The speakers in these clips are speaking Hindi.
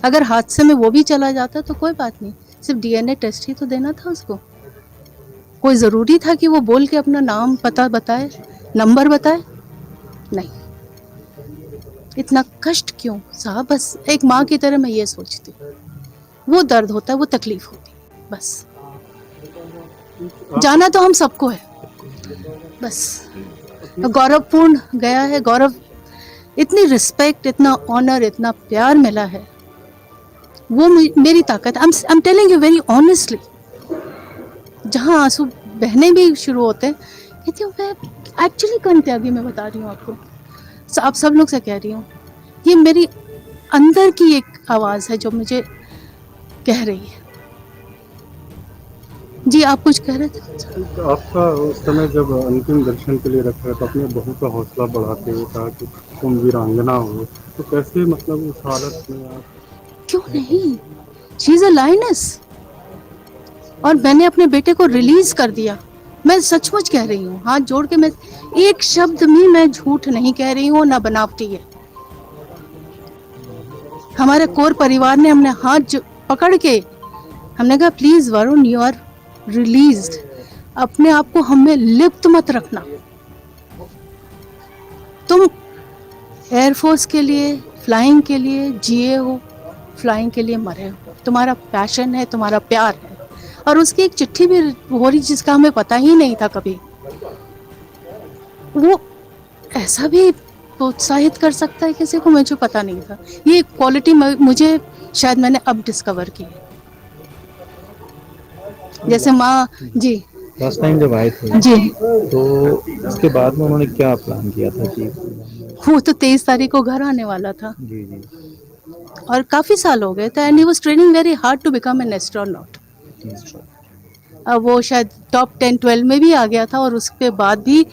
अगर हादसे में वो भी चला जाता तो कोई बात नहीं, सिर्फ डीएनए टेस्ट ही तो देना था उसको। कोई ज़रूरी था कि वो बोल के अपना नाम पता बताए, नंबर बताए? नहीं। इतना कष्ट क्यों साहब? बस एक माँ की तरह मैं ये सोचती हूँ, वो दर्द होता है, वो तकलीफ होती है, बस। जाना तो हम सबको है, बस। गौरवपूर्ण गया है, गौरव, इतनी रिस्पेक्ट, इतना ऑनर, इतना प्यार मिला है, वो मेरी ताकत। I am telling you very honestly, जहाँ आंसू बहने भी शुरू होते हैं, कहती हूँ मैं एक्चुअली कर्ण त्यागी, मैं बता रही हूँ आपको, आप सब लोग से कह रही हूँ, ये मेरी अंदर की एक आवाज़ है जो मुझे कह रही है। जी आप कुछ कह रहे थे? आपका उस समय जब अंतिम दर्शन के लिए रखा तो अपने बहू का हौसला बढ़ाते हुए कहा कि तुम वीरांगना हो, तो कैसे मतलब उस हालत में आप? क्यों नहीं, शी इज अ लायनेस। और मैंने अपने बेटे को रिलीज कर दिया, मैं सचमुच कह रही हूँ, हाथ जोड़ के, मैं एक शब्द भी मैं झूठ नहीं कह रही हूँ, ना बनावटी है। हमारे कोर परिवार ने हमने हाथ पकड़ के हमने कहा please Varun, you are released, अपने आप को हमें लिप्त मत रखना। तुम एयरफोर्स के लिए, फ्लाइंग के लिए जिए हो, फ्लाइंग के लिए मरे हो, तुम्हारा पैशन है, तुम्हारा प्यार है। और उसकी एक चिट्ठी भी हो रही जिसका हमें पता ही नहीं था कभी। वो ऐसा भी प्रोत्साहित कर सकता है किसी को, मुझे पता नहीं था। ये क्वालिटी मुझे शायद मैंने अब डिस्कवर की। जैसे माँ जी, लास्ट टाइम जब आए थे जी, तो उसके बाद में उन्होंने क्या प्लान किया था कि? वो तो 23 तारीख को घर आने वाला था, जी जी। और काफी साल हो गए थे, and he was training very hard to become an astronaut. अब वो शायद टॉप 10-12 में भी आ गया था, और उसके बाद भी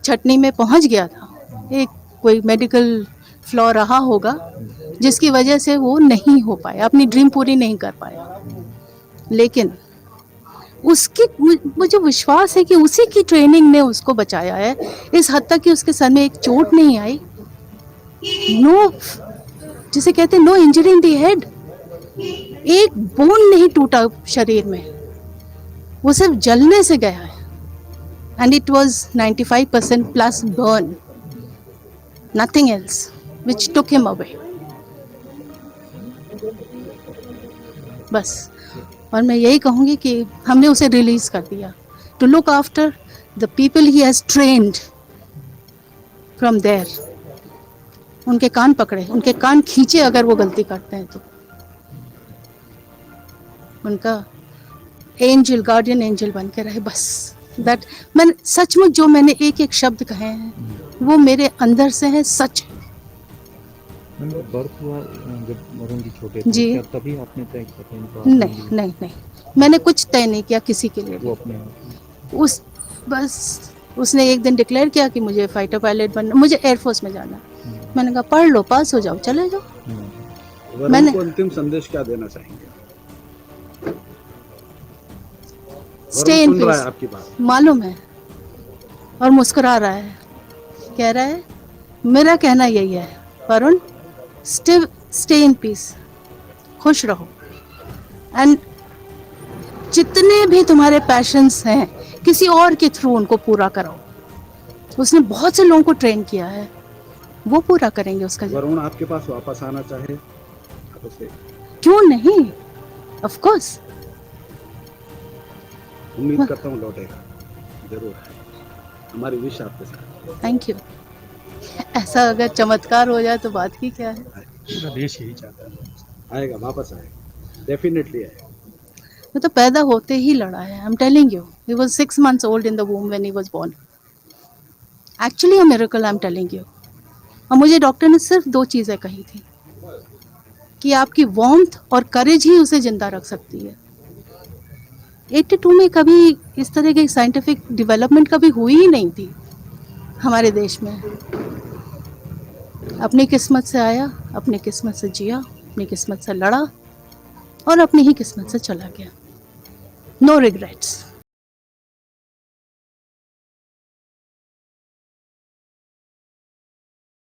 छटनी में पहुंच गया था। एक कोई मेडिकल फ्लॉ रहा होगा जिसकी वजह से वो नहीं हो पाया, अपनी ड्रीम पूरी नहीं कर पाया। लेकिन उसकी, मुझे विश्वास है कि उसी की ट्रेनिंग ने उसको बचाया है, इस हद तक कि उसके सर में एक चोट नहीं आई। नो, जिसे कहते हैं no injury in the head, एक बोन नहीं टूटा शरीर में, वो सिर्फ जलने से गया है। And it was 95% plus burn, nothing else which took him away, बस। और मैं यही कहूँगी कि हमने उसे रिलीज कर दिया to look after the people he has trained from there. उनके कान पकड़े, उनके कान खींचे अगर वो गलती करते हैं तो। उनका एंजल, गार्डियन एंजल बन के रहे, बस। दैट, मैंने सचमुच जो मैंने एक एक शब्द कहे हैं वो मेरे अंदर से है, सच है। बर्थ हुआ जब वरुण जी छोटे थे, जी, क्या तभी आपने तय किया था इनको नहीं नहीं नहीं, मैंने कुछ तय नहीं किया किसी के लिए भी। वो अपने उस बस उसने एक दिन डिक्लेयर किया कि मुझे फाइटर पायलट बनना, मुझे एयरफोर्स में जाना। मैंने कहा पढ़ लो, पास हो जाओ, चले जाओ। वरुण मैंने को अंतिम संदेश क्या देना चाहेंगे? स्टे वरुण इन सुन रहा है पीस, आपकी बात। मालूम है, और मुस्कुरा रहा है, कह रहा है मेरा कहना यही है वरुण, स्टे इन पीस, खुश रहो, एंड जितने भी तुम्हारे पैशंस हैं किसी और के थ्रू उनको पूरा करो। उसने बहुत से लोगों को ट्रेन किया है, वो पूरा करेंगे उसका। वरुण आपके पास वापस आना चाहे आप उसे क्यों नहीं, ऑफ कोर्स। उम्मीद करता हूँ लौटेगा जरूर, हमारी विश आपके साथ। Thank you. ऐसा अगर चमत्कार हो जाए तो बात ही क्या है। पूरा देश यही चाहता है, आएगा, वापस आएगा, डेफिनेटली आएगा। वो तो पैदा होते ही लड़ा है, I am telling you, he was 6 months old in the womb when he was born. Actually a miracle, I am telling you. और मुझे डॉक्टर ने सिर्फ 2 चीज़ें कही थी कि आपकी वार्मथ और करेज ही उसे जिंदा रख सकती है। 82 में कभी इस तरह की साइंटिफिक डेवलपमेंट कभी हुई ही नहीं थी हमारे देश में। अपनी किस्मत से आया, अपनी किस्मत से जिया, अपनी किस्मत से लड़ा, और अपनी ही किस्मत से चला गया। No regrets.